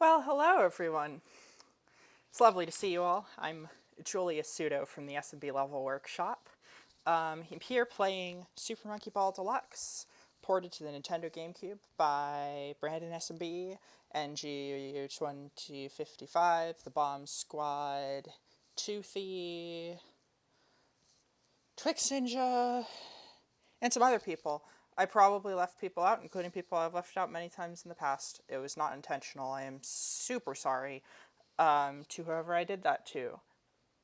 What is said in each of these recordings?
Well, hello everyone. It's lovely to see you all. I'm Julia Sudo from the SMB Level Workshop. I'm here playing Super Monkey Ball Deluxe, ported to the Nintendo GameCube by BrandonSMB, NG2055, the BombSquad, Toothy, Twix Ninja, and some other people. I probably left people out, including people I've left out many times in the past. It was not intentional. I am super sorry to whoever I did that to.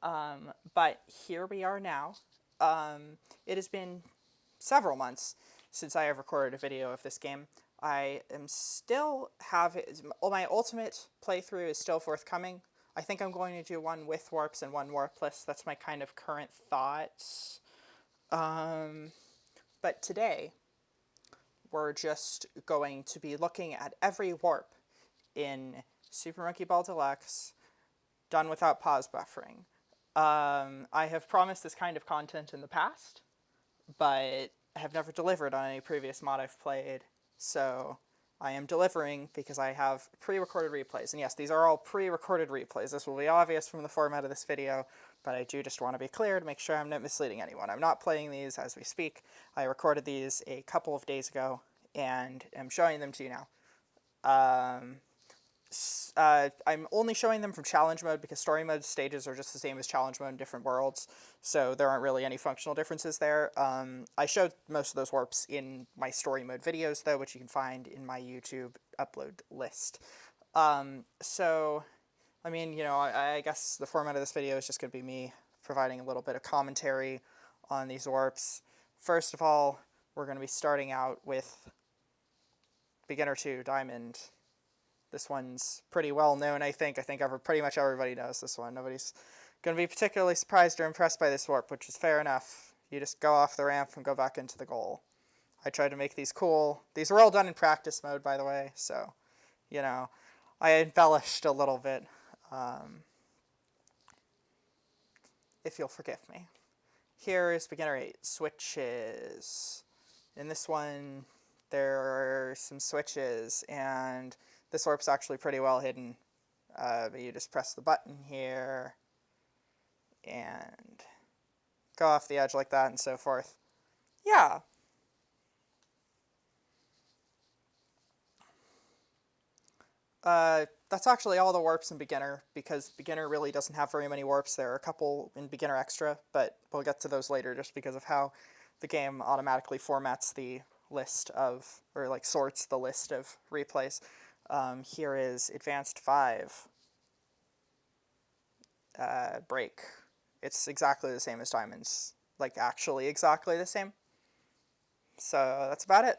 But here we are now. It has been several months since I have recorded a video of this game. I am still having... My ultimate playthrough is still forthcoming. I think I'm going to do one with warps and one warpless. That's my kind of current thoughts. But today, we're just going to be looking at every warp in Super Monkey Ball Deluxe, done without pause buffering. I have promised this kind of content in the past, but have never delivered on any previous mod I've played, so I am delivering because I have pre-recorded replays. And yes, these are all pre-recorded replays. This will be obvious from the format of this video, but I do just want to be clear to make sure I'm not misleading anyone. I'm not playing these as we speak. I recorded these a couple of days ago, and am showing them to you now. I'm only showing them from challenge mode because story mode stages are just the same as challenge mode in different worlds, so there aren't really any functional differences there. I showed most of those warps in my story mode videos, though, which you can find in my YouTube upload list. So, I mean, you know, I guess the format of this video is just going to be me providing a little bit of commentary on these warps. First of all, we're going to be starting out with Beginner 2 Diamond. This one's pretty well known, I think. Pretty much everybody knows this one. Nobody's going to be particularly surprised or impressed by this warp, which is fair enough. You just go off the ramp and go back into the goal. I tried to make these cool. These were all done in practice mode, by the way, so, you know, I embellished a little bit, if you'll forgive me. Here is Beginner 8, switches. In this one, there are some switches, and this warp's actually pretty well hidden. But you just press the button here, and go off the edge like that, and so forth. Yeah. That's actually all the warps in Beginner, because Beginner really doesn't have very many warps. There are a couple in Beginner Extra, but we'll get to those later just because of how the game automatically formats the list of, or like sorts the list of replays. Here is Advanced 5. Break. It's exactly the same as Diamonds. Like, actually exactly the same. So, that's about it.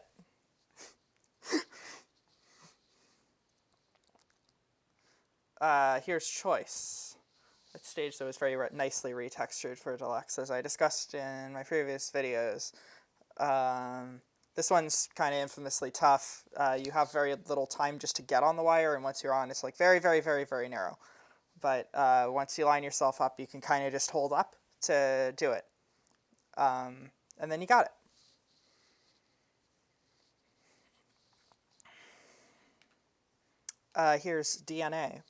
Here's Choice. That stage, though, is very nicely retextured for Deluxe, as I discussed in my previous videos. This one's kind of infamously tough. You have very little time just to get on the wire, and once you're on, it's like very, very, very, very narrow. But once you line yourself up, you can kind of just hold up to do it. And then you got it. Here's D.N.A.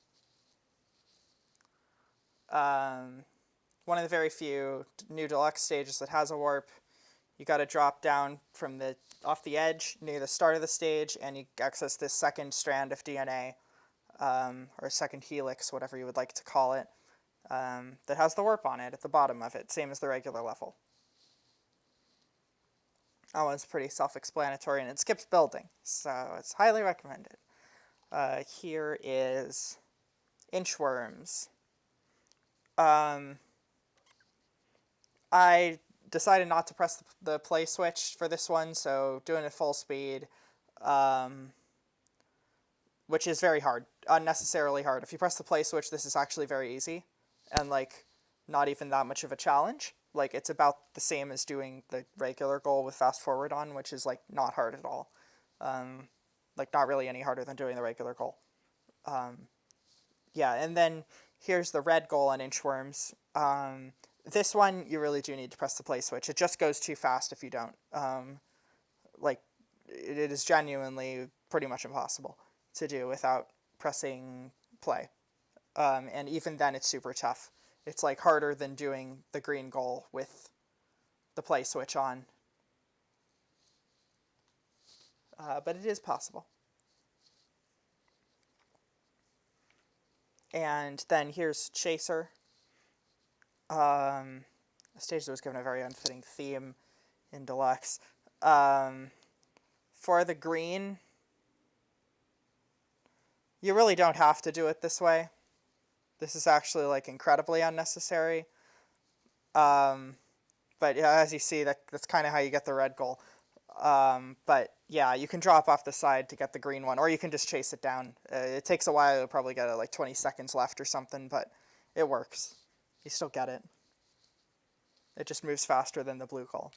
One of the very few new Deluxe stages that has a warp. You got to drop down from off the edge near the start of the stage, and you access this second strand of D.N.A, or second Helix, whatever you would like to call it, that has the warp on it at the bottom of it, same as the regular level. That one's pretty self-explanatory, and it skips building, so it's highly recommended. Here is Inchworms. I decided not to press the play switch for this one, so doing it full speed, which is very hard, unnecessarily hard. If you press the play switch, this is actually very easy, and, like, not even that much of a challenge. Like, it's about the same as doing the regular goal with fast forward on, which is, like, not hard at all. Like, not really any harder than doing the regular goal. Yeah, and then here's the red goal on Inchworms. This one, you really do need to press the play switch. It just goes too fast if you don't. Like, it is genuinely pretty much impossible to do without pressing play. And even then it's super tough. It's like harder than doing the green goal with the play switch on. But it is possible. And then here's Chaser. A stage that was given a very unfitting theme in Deluxe. For the green, you really don't have to do it this way. This is actually like incredibly unnecessary. But yeah, as you see, that's kind of how you get the red goal. But yeah, you can drop off the side to get the green one, or you can just chase it down. It takes a while. You'll probably get like 20 seconds left or something, but it works. You still get it. It just moves faster than the blue goal.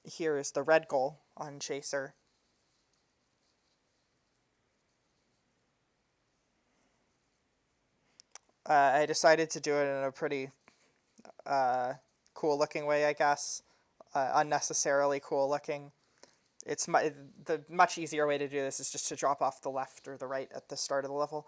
Here is the red goal on Chaser. I decided to do it in a pretty cool looking way, I guess. Unnecessarily cool looking. The much easier way to do this is just to drop off the left or the right at the start of the level,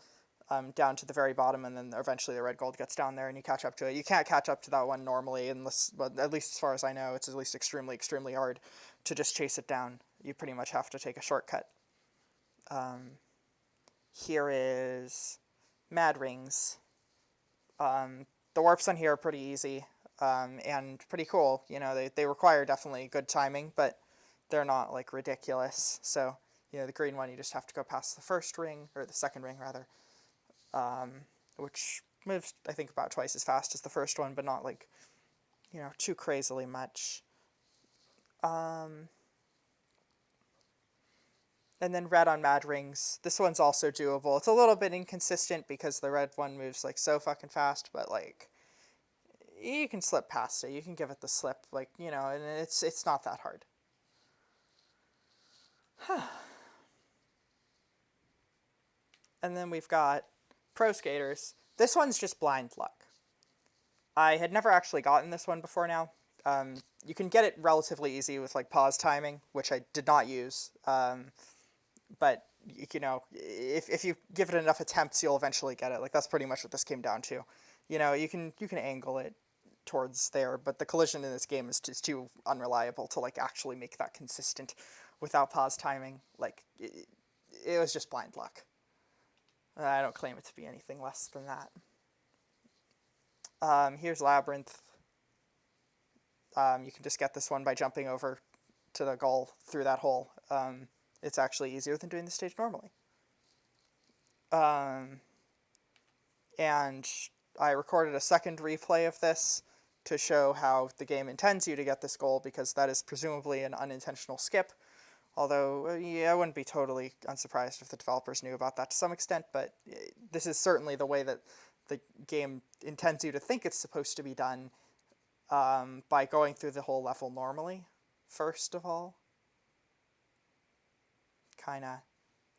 down to the very bottom, and then eventually the red gold gets down there and you catch up to it. You can't catch up to that one normally unless, well, at least as far as I know, it's at least extremely, extremely hard to just chase it down. You pretty much have to take a shortcut. Here is Mad Rings. The warps on here are pretty easy, and pretty cool. You know, they require definitely good timing, but they're not like ridiculous. So, you know, the green one, you just have to go past the first ring, or the second ring rather, which moves, I think, about twice as fast as the first one, but not like, you know, too crazily much. And then red on Mad Rings. This one's also doable. It's a little bit inconsistent because the red one moves like so fucking fast, but like you can slip past it. You can give it the slip, like, you know, and it's not that hard. And then we've got Pro Skaters. This one's just blind luck. I had never actually gotten this one before now. You can get it relatively easy with like pause timing, which I did not use. But, you know, if you give it enough attempts, you'll eventually get it. Like, that's pretty much what this came down to. You know, you can angle it towards there, but the collision in this game is just too unreliable to, like, actually make that consistent without pause timing. Like, it was just blind luck. I don't claim it to be anything less than that. Here's Labyrinth. You can just get this one by jumping over to the goal through that hole. It's actually easier than doing the stage normally. And I recorded a second replay of this to show how the game intends you to get this goal, because that is presumably an unintentional skip. Although, yeah, I wouldn't be totally unsurprised if the developers knew about that to some extent, but this is certainly the way that the game intends you to think it's supposed to be done, by going through the whole level normally, first of all. Kind of,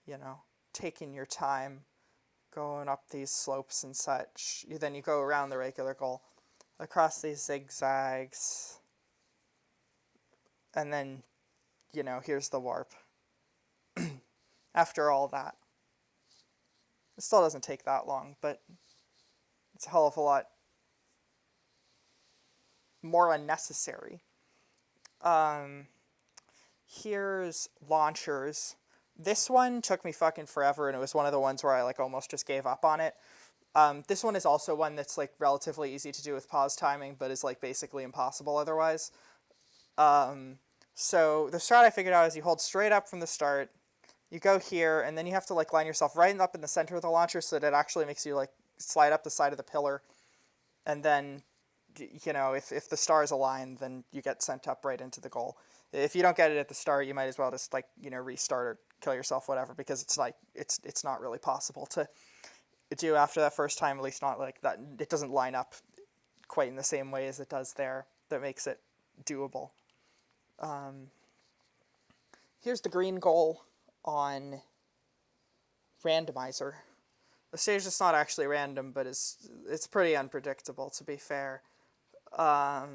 you know, taking your time, going up these slopes and such. Then you go around the regular goal, across these zigzags, and then, you know, here's the warp. After all that. It still doesn't take that long, but it's a hell of a lot more unnecessary. Here's Launchers. This one took me fucking forever, and it was one of the ones where I like almost just gave up on it. This one is also one that's like relatively easy to do with pause timing, but is like basically impossible otherwise. So the strat I figured out is you hold straight up from the start, you go here, and then you have to like line yourself right up in the center of the launcher so that it actually makes you like slide up the side of the pillar, and then, you know, if the stars align, then you get sent up right into the goal. If you don't get it at the start, you might as well just like, you know, restart or kill yourself, whatever, because it's like it's not really possible to do after that first time, at least not like that. It doesn't line up quite in the same way as it does there. That makes it doable. Here's the green goal on Randomizer. The stage is not actually random, but it's pretty unpredictable, to be fair. I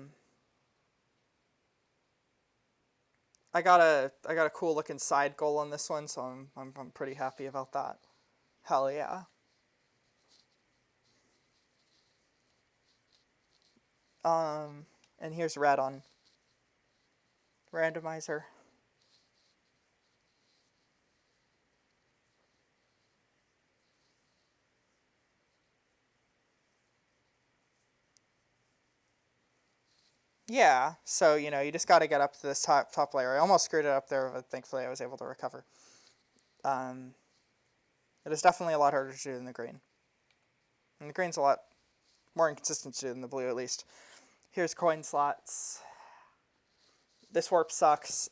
got a cool looking side goal on this one, so I'm pretty happy about that. Hell yeah. And here's red on Randomizer. Yeah, so, you know, you just got to get up to this top layer. I almost screwed it up there, but thankfully I was able to recover. It is definitely a lot harder to do than the green. And the green's a lot more inconsistent to do than the blue, at least. Here's coin slots. This warp sucks.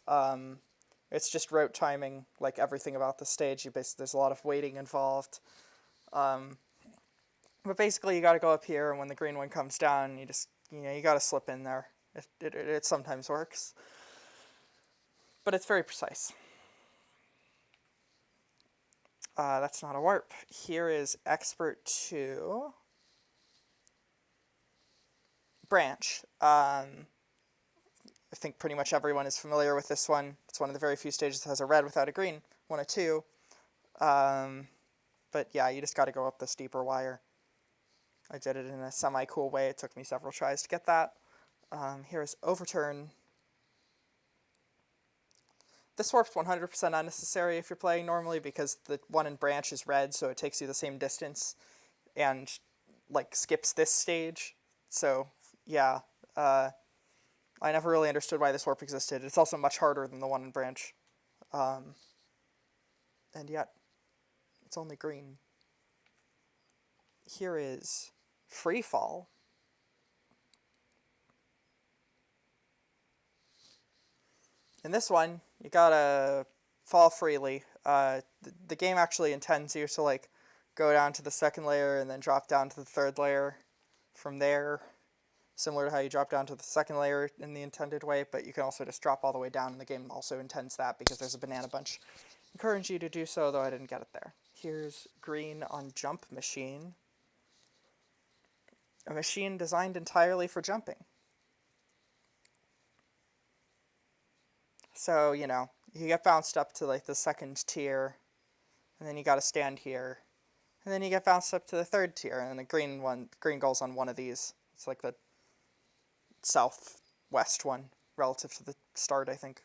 It's just rote timing, like everything about the stage. There's a lot of waiting involved. But basically, you got to go up here, and when the green one comes down, you got to slip in there. It sometimes works. But it's very precise. That's not a warp. Here is Expert 2. Branch. I think pretty much everyone is familiar with this one. It's one of the very few stages that has a red without a green. One of two. But yeah, you just got to go up this deeper wire. I did it in a semi-cool way. It took me several tries to get that. Here's Overturn. This warp's 100% unnecessary if you're playing normally because the one in Branch is red, so it takes you the same distance and, like, skips this stage. So, yeah, I never really understood why this warp existed. It's also much harder than the one in Branch. And yet, it's only green. Here is Free Fall. In this one, you gotta fall freely. The game actually intends you to, like, go down to the second layer and then drop down to the third layer from there, similar to how you drop down to the second layer in the intended way, but you can also just drop all the way down, and the game also intends that because there's a banana bunch. Encourage you to do so, though I didn't get it there. Here's green on Jump Machine. A machine designed entirely for jumping. So, you know, you get bounced up to, like, the second tier, and then you gotta stand here. And then you get bounced up to the third tier, and the green goes on one of these. It's like the southwest one, relative to the start, I think.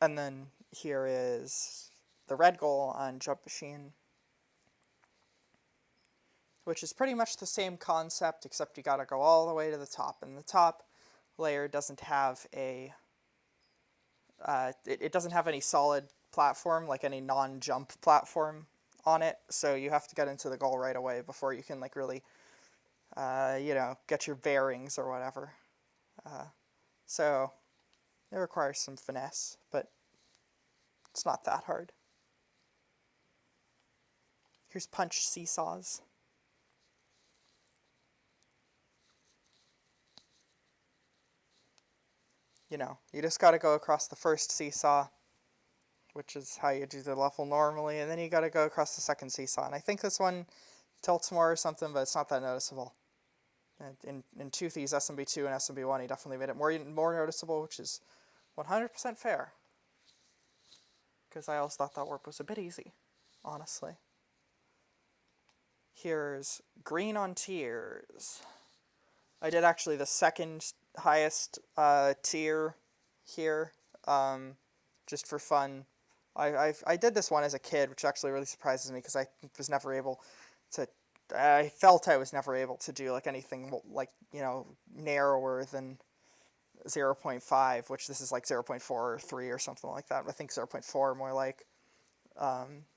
And then here is the red goal on Jump Machine, which is pretty much the same concept, except you gotta go all the way to the top, and the top layer doesn't have a... it doesn't have any solid platform, like any non-jump platform on it, so you have to get into the goal right away before you can, like, really, get your bearings or whatever. So it requires some finesse, but it's not that hard. Here's Punch Seesaws. You know, you just gotta go across the first seesaw, which is how you do the level normally, and then you gotta go across the second seesaw. And I think this one tilts more or something, but it's not that noticeable. In Toothy's SMB 2 and SMB 1, he definitely made it more noticeable, which is 100% fair. Because I always thought that warp was a bit easy, honestly. Here's Green on Tiers. I did actually the second highest tier here, just for fun. I did this one as a kid, which actually really surprises me because I was never able to. I felt I was never able to do like anything like, you know, narrower than 0.5, which this is like 0.4 or 3 or something like that. I think 0.4 more like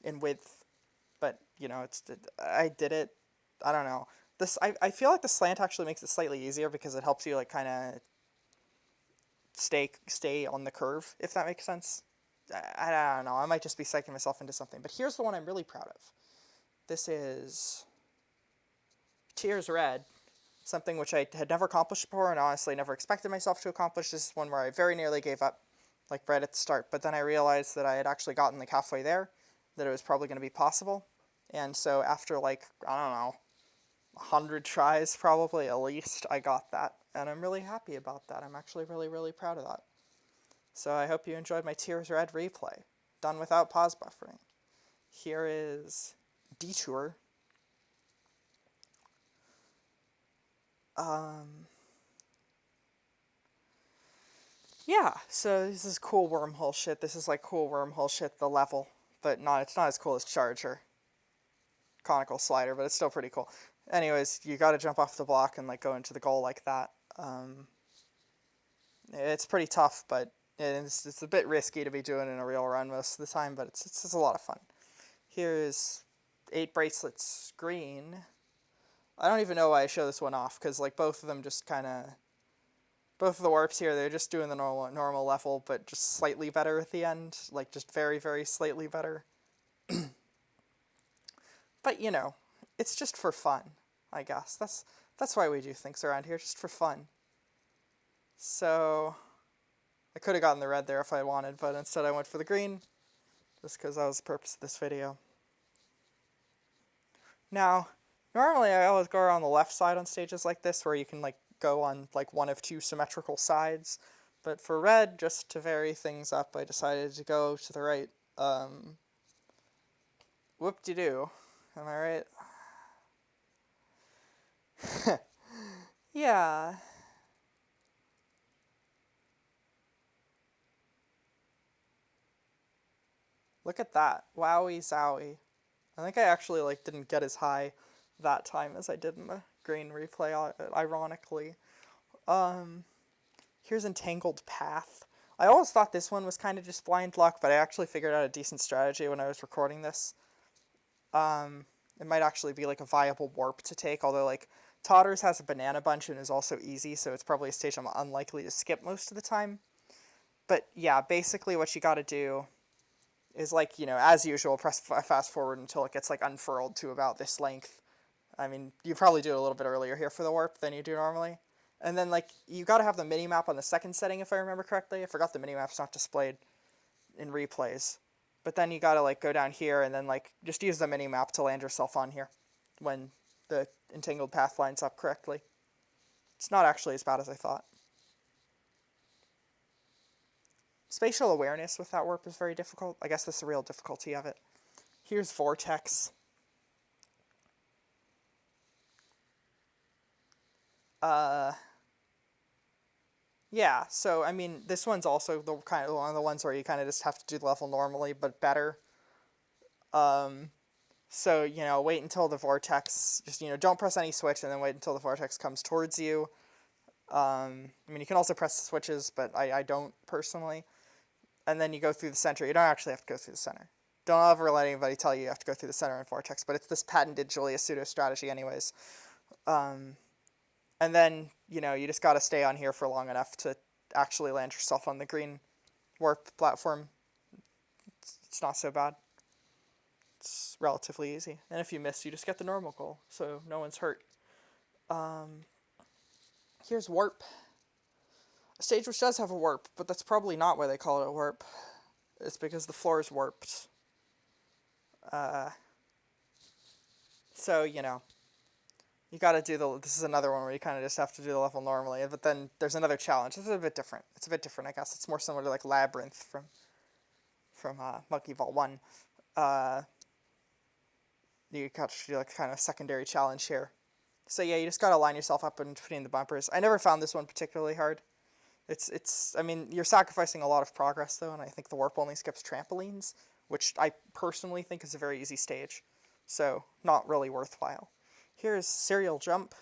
in width, but you know, I did it. I don't know. I feel like the slant actually makes it slightly easier because it helps you like kind of stay on the curve, if that makes sense. I don't know. I might just be psyching myself into something. But here's the one I'm really proud of. This is Tears Red, something which I had never accomplished before and honestly never expected myself to accomplish. This is one where I very nearly gave up, like right at the start. But then I realized that I had actually gotten like halfway there, that it was probably going to be possible. And so after like, I don't know, 100 tries probably at least, I got that. And I'm really happy about that. I'm actually really, really proud of that. So I hope you enjoyed my Tears Red replay, done without pause buffering. Here is Detour. Yeah, so this is cool wormhole shit. This is like cool wormhole shit, the level. But it's not as cool as Charger. Conical slider, but it's still pretty cool. Anyways, you gotta jump off the block and like go into the goal like that. It's pretty tough, but it's a bit risky to be doing in a real run most of the time, but it's a lot of fun. Here's 8 Bracelets Green. I don't even know why I show this one off, because like both of them just kind of... Both of the warps here, they're just doing the normal level, but just slightly better at the end. Like, just very, very slightly better. But, you know, it's just for fun, I guess. That's why we do things around here, just for fun. So, I could have gotten the red there if I wanted, but instead I went for the green, just because that was the purpose of this video. Now, normally I always go around the left side on stages like this, where you can, like, go on like one of 2 symmetrical sides, but for red, just to vary things up, I decided to go to the right. Whoop-de-doo. Am I right? Yeah. Look at that. Wowie zowie. I think I actually like didn't get as high that time as I did in the green replay, ironically. Here's Entangled Path. I always thought this one was kind of just blind luck, but I actually figured out a decent strategy when I was recording this. It might actually be like a viable warp to take, although like Totters has a banana bunch and is also easy, so it's probably a stage I'm unlikely to skip most of the time. But yeah, basically what you gotta do is, like, you know, as usual, press fast forward until it gets like unfurled to about this length. I mean, you probably do it a little bit earlier here for the warp than you do normally. And then, like, you gotta have the minimap on the second setting, if I remember correctly. I forgot the minimap's not displayed in replays. But then you gotta, like, go down here and then, like, just use the minimap to land yourself on here when the Entangled Path lines up correctly. It's not actually as bad as I thought. Spatial awareness with that warp is very difficult. I guess that's the real difficulty of it. Here's Vortex. Yeah, so, I mean, this one's also the kind of one of the ones where you kind of just have to do the level normally, but better. So, you know, wait until the Vortex, just, you know, don't press any switch, and then wait until the Vortex comes towards you. I mean, you can also press the switches, but I don't, personally. And then you go through the center. You don't actually have to go through the center. Don't ever let anybody tell you have to go through the center in Vortex, but it's this patented Julius pseudo strategy anyways. And then, you know, you just gotta stay on here for long enough to actually land yourself on the green warp platform. It's not so bad. It's relatively easy. And if you miss, you just get the normal goal, so no one's hurt. Here's Warp. A stage which does have a warp, but that's probably not why they call it a warp. It's because the floor is warped. So, you know, you gotta do this is another one where you kind of just have to do the level normally, but then there's another challenge. This is a bit different. It's a bit different, I guess. It's more similar to, like, Labyrinth from Monkey Ball 1. You got to do, like, kind of secondary challenge here. So yeah, you just gotta line yourself up in between the bumpers. I never found this one particularly hard. I mean, you're sacrificing a lot of progress, though, and I think the warp only skips trampolines, which I personally think is a very easy stage. So, not really worthwhile. Here's Serial Jump.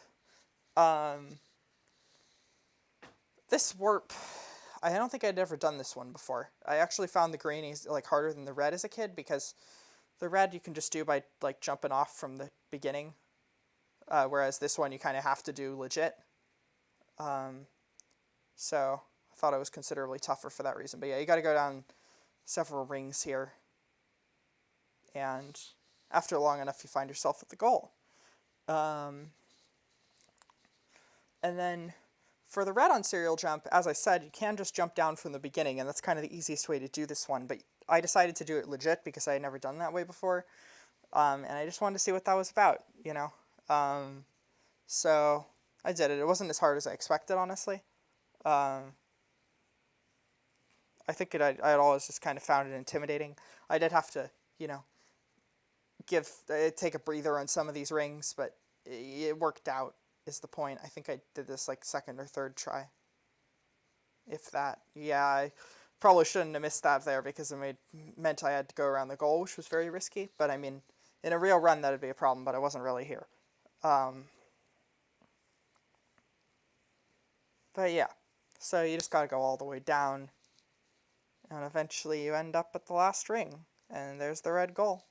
This warp, I don't think I'd ever done this one before. I actually found the green like harder than the red as a kid, because the red you can just do by, like, jumping off from the beginning, whereas this one you kind of have to do legit. So I thought it was considerably tougher for that reason. But yeah, you got to go down several rings here, and after long enough, you find yourself at the goal. And then for the red on Serial Jump, as I said, you can just jump down from the beginning, and that's kind of the easiest way to do this one. But I decided to do it legit because I had never done that way before, and I just wanted to see what that was about, you know. So I did it. It wasn't as hard as I expected, honestly. I think I'd always just kind of found it intimidating. I did have to, you know, take a breather on some of these rings, but it worked out, is the point. I think I did this like second or third try, if that. Yeah, I probably shouldn't have missed that there because it meant I had to go around the goal, which was very risky. But I mean, in a real run, that'd be a problem, but I wasn't really here. But yeah, so you just gotta go all the way down, and eventually you end up at the last ring, and there's the red goal.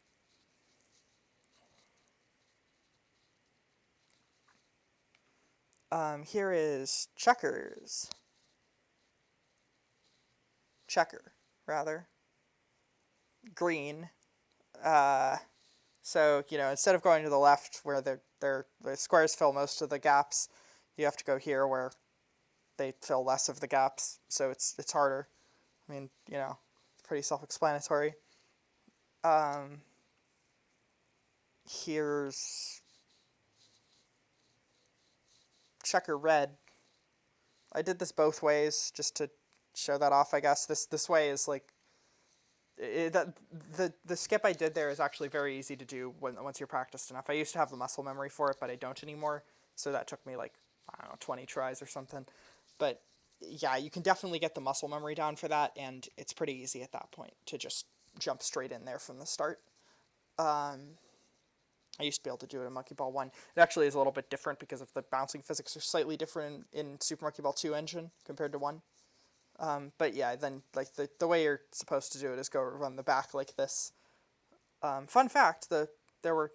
Here is checkers. Checker, rather. Green. So, you know, instead of going to the left where the squares fill most of the gaps, you have to go here where they fill less of the gaps, so it's harder. I mean, you know, it's pretty self-explanatory. Here's checker red. I did this both ways just to show that off, I guess. This way is like the skip I did there is actually very easy to do once you're practiced enough. I used to have the muscle memory for it, but I don't anymore. So that took me like, I don't know, 20 tries or something. But yeah, you can definitely get the muscle memory down for that, and it's pretty easy at that point to just jump straight in there from the start. I used to be able to do it in Monkey Ball 1. It actually is a little bit different because of the bouncing physics are slightly different in Super Monkey Ball 2 engine compared to 1. But yeah, then like the way you're supposed to do it is go run the back like this. Fun fact: there were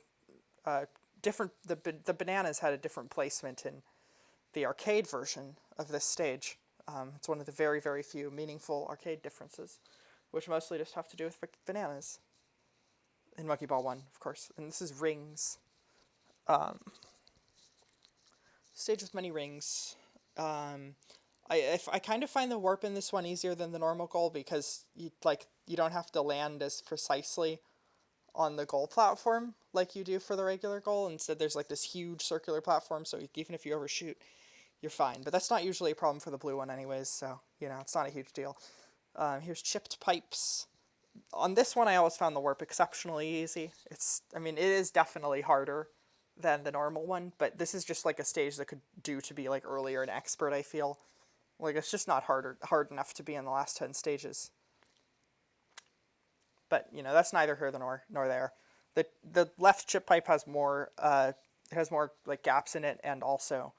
different. The bananas had a different placement in the arcade version of this stage. It's one of the very, very few meaningful arcade differences, which mostly just have to do with bananas. In Monkey Ball 1, of course. And this is rings. Stage with many rings. I kind of find the warp in this one easier than the normal goal because you don't have to land as precisely on the goal platform like you do for the regular goal. Instead, there's like this huge circular platform, so even if you overshoot, you're fine. But that's not usually a problem for the blue one anyways, so, you know, it's not a huge deal. Here's chipped pipes. On this one, I always found the warp exceptionally easy. It is definitely harder than the normal one, but this is just like a stage that could do to be like earlier and expert, I feel. Like, it's just not hard enough to be in the last 10 stages. But, you know, that's neither here nor there. The left chip pipe has more like gaps in it, and also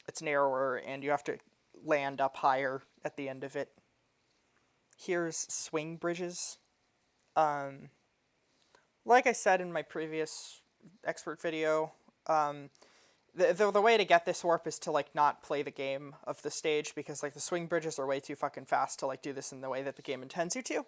it's narrower, and you have to land up higher at the end of it. Here's swing bridges. Like I said in my previous expert video, the way to get this warp is to like not play the game of the stage, because like the swing bridges are way too fucking fast to like do this in the way that the game intends you to.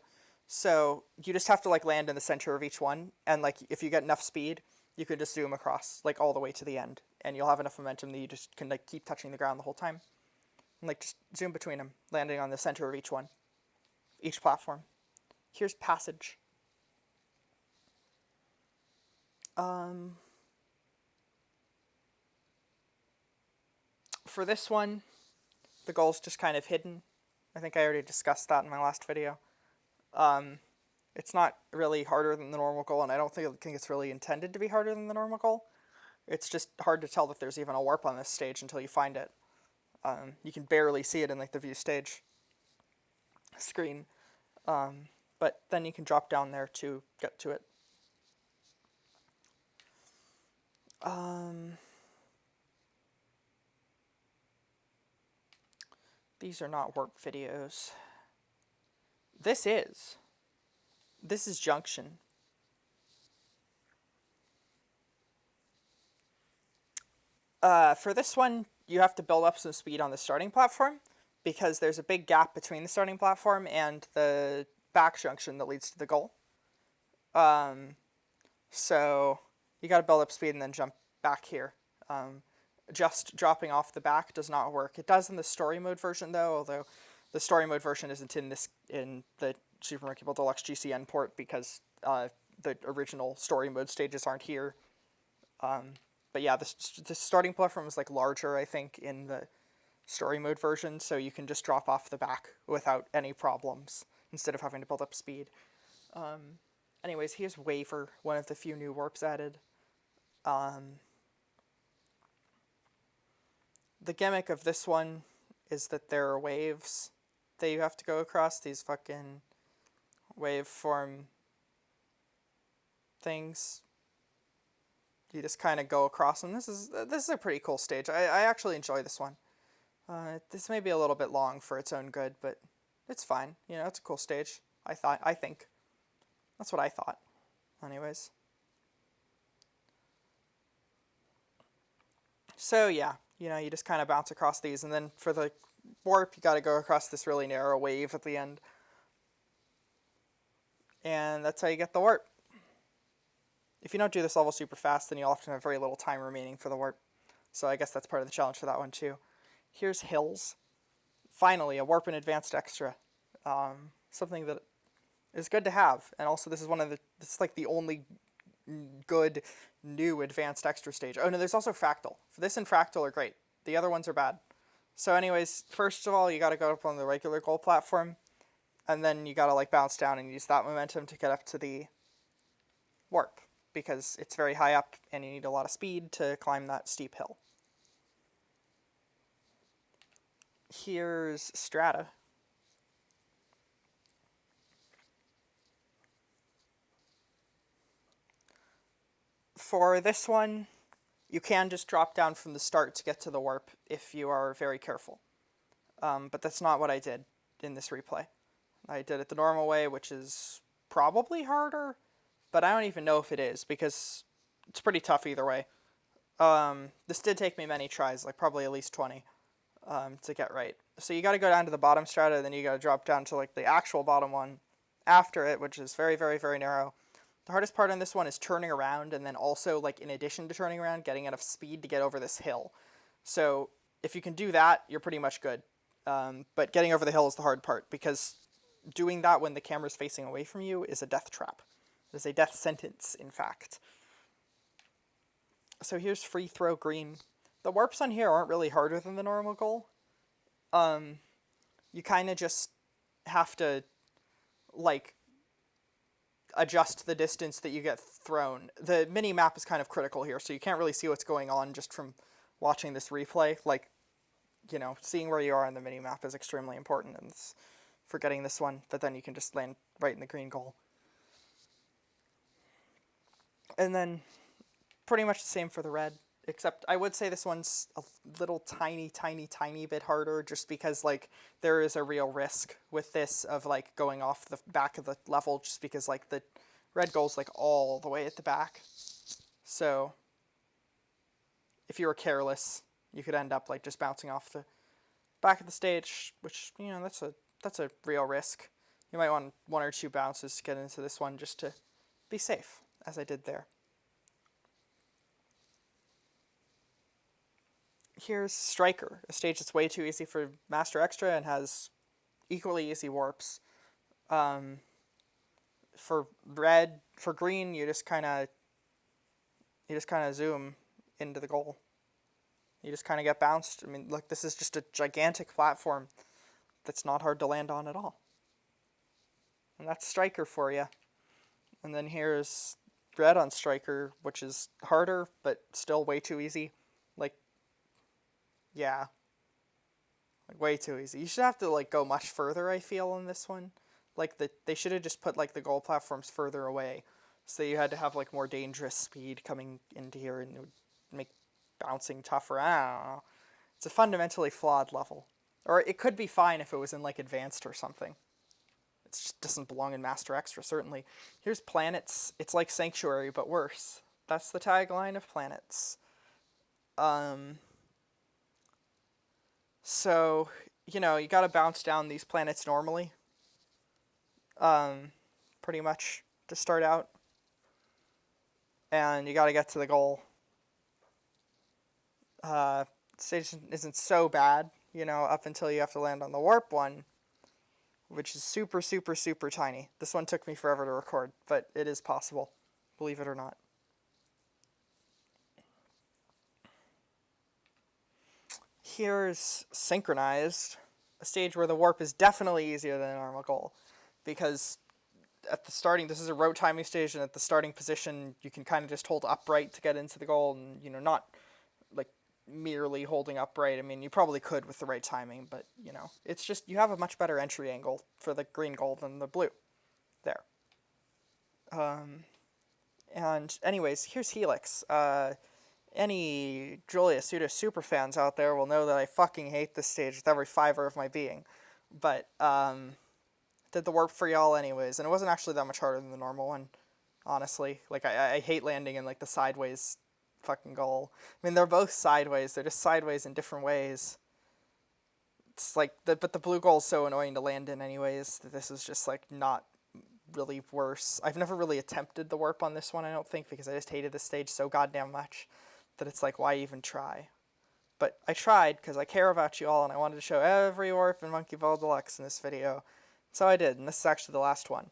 So you just have to like land in the center of each one, and like if you get enough speed, you can just zoom across like all the way to the end, and you'll have enough momentum that you just can like keep touching the ground the whole time. And like just zoom between them, landing on the center of each one, each platform. Here's passage. For this one, the goal's just kind of hidden. I think I already discussed that in my last video. It's not really harder than the normal goal, and I don't think it's really intended to be harder than the normal goal. It's just hard to tell that there's even a warp on this stage until you find it. You can barely see it in like the view stage screen, but then you can drop down there to get to it. These are not warp videos. This is Junction. For this one, you have to build up some speed on the starting platform, because there's a big gap between the starting platform and the back junction that leads to the goal. So you gotta build up speed and then jump back here. Just dropping off the back does not work. It does in the story mode version though, although the story mode version isn't in the Super Monkey Ball Deluxe GCN port, because the original story mode stages aren't here. But yeah, the starting platform is like larger, I think, in the story mode version, so you can just drop off the back without any problems instead of having to build up speed. Anyways, here's Waver, one of the few new warps added. The gimmick of this one is that there are waves that you have to go across, these fucking waveform things. You just kind of go across them. This is a pretty cool stage. I actually enjoy this one. This may be a little bit long for its own good, but it's fine. You know, it's a cool stage. I think. That's what I thought. Anyways. So yeah, you know, you just kind of bounce across these, and then for the warp, you got to go across this really narrow wave at the end. And that's how you get the warp. If you don't do this level super fast, then you'll often have very little time remaining for the warp. So I guess that's part of the challenge for that one too. Here's Hills. Finally, a warp and advanced extra. Something that is good to have. And also this is it's like the only good new advanced extra stage. Oh no, there's also Fractal. This and Fractal are great. The other ones are bad. So anyways, first of all, you gotta go up on the regular goal platform, and then you gotta like bounce down and use that momentum to get up to the warp, because it's very high up and you need a lot of speed to climb that steep hill. Here's Strata. For this one, you can just drop down from the start to get to the warp if you are very careful. But that's not what I did in this replay. I did it the normal way, which is probably harder, but I don't even know if it is, because it's pretty tough either way. This did take me many tries, like probably at least 20, to get right. So you gotta go down to the bottom strata, then you gotta drop down to like the actual bottom one after it, which is very, very, very narrow. The hardest part on this one is turning around, and then also, like, in addition to turning around, getting enough speed to get over this hill. So if you can do that, you're pretty much good. But getting over the hill is the hard part, because doing that when the camera's facing away from you is a death trap. It is a death sentence, in fact. So here's Free Throw Green. The warps on here aren't really harder than the normal goal. You kind of just have to, like, adjust the distance that you get thrown. The mini-map is kind of critical here, so you can't really see what's going on just from watching this replay. Like, you know, seeing where you are on the mini-map is extremely important for getting this one, but then you can just land right in the green goal. And then pretty much the same for the red, except I would say this one's a little tiny bit harder, just because, like, there is a real risk with this of, like, going off the back of the level, just because, like, the red goal's, like, all the way at the back. So if you were careless, you could end up, like, just bouncing off the back of the stage, which, you know, that's a real risk. You might want 1 or 2 bounces to get into this one just to be safe, as I did there. Here's Striker, a stage that's way too easy for Master Extra and has equally easy warps. For green, you just kind of zoom into the goal. You just kind of get bounced. I mean, look, this is just a gigantic platform that's not hard to land on at all. And that's Striker for you. And then here's Red on Striker, which is harder, but still way too easy. Like, yeah. Like, way too easy. You should have to, like, go much further, I feel, on this one. Like, they should have just put, like, the goal platforms further away. So you had to have, like, more dangerous speed coming into here, and it would make bouncing tougher. I don't know. It's a fundamentally flawed level. Or it could be fine if it was in, like, Advanced or something. It just doesn't belong in Master Extra, certainly. Here's Planets. It's like Sanctuary, but worse. That's the tagline of Planets. So, you know, you gotta bounce down these planets normally. Pretty much, to start out. And you gotta get to the goal. Stage isn't so bad, you know, up until you have to land on the warp one, which is super, super, super tiny. This one took me forever to record, but it is possible, believe it or not. here's Synchronized, a stage where the warp is definitely easier than a normal goal, because at the starting, this is a road timing stage, and at the starting position, you can kind of just hold upright to get into the goal, and, you know, not, like, merely holding upright. I mean, you probably could with the right timing, but, you know, it's just, you have a much better entry angle for the green goal than the blue. There. And anyways, here's Helix. Any Julia Pseudo superfans out there will know that I fucking hate this stage with every fiber of my being. But, did the warp for y'all anyways, and it wasn't actually that much harder than the normal one, honestly. Like, I hate landing in, like, the sideways fucking goal. I mean, they're both sideways, they're just sideways in different ways. It's like, but the blue goal's so annoying to land in anyways, that this is just, like, not really worse. I've never really attempted the warp on this one, I don't think, because I just hated this stage so goddamn much that it's like, why even try? But I tried, because I care about you all, and I wanted to show every warp in Monkey Ball Deluxe in this video. So I did, and this is actually the last one.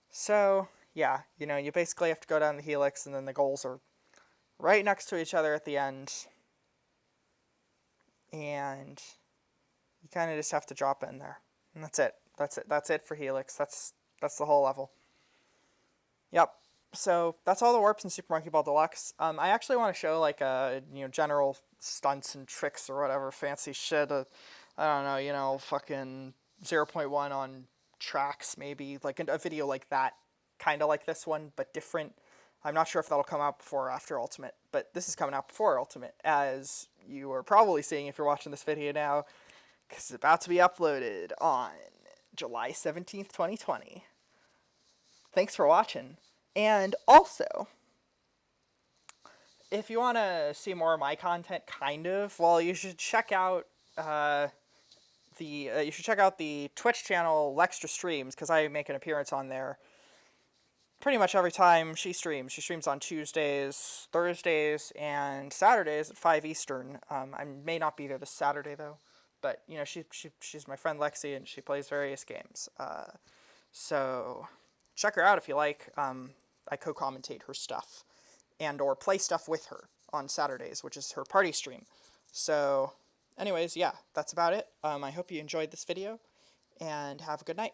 So, yeah, you know, you basically have to go down the Helix, and then the goals are right next to each other at the end. And you kind of just have to drop in there. And that's it. That's it for Helix. That's the whole level. Yep. So that's all the warps in Super Monkey Ball Deluxe. I actually want to show, like, general stunts and tricks or whatever fancy shit. I don't know, you know, fucking 0.1 on tracks, maybe, like a video like that, kind of like this one, but different. I'm not sure if that'll come out before or after Ultimate, but this is coming out before Ultimate, as you are probably seeing if you're watching this video now, because it's about to be uploaded on July 17th, 2020. Thanks for watching. And also, if you want to see more of my content, kind of, well, you should check out the Twitch channel Lextra Streams, because I make an appearance on there pretty much every time she streams. She streams on Tuesdays, Thursdays, and Saturdays at 5 Eastern. I may not be there this Saturday, though. But, you know, she's my friend Lexi, and she plays various games. So check her out if you like. I co-commentate her stuff and or play stuff with her on Saturdays, which is her party stream. So anyways, yeah, that's about it. I hope you enjoyed this video, and have a good night.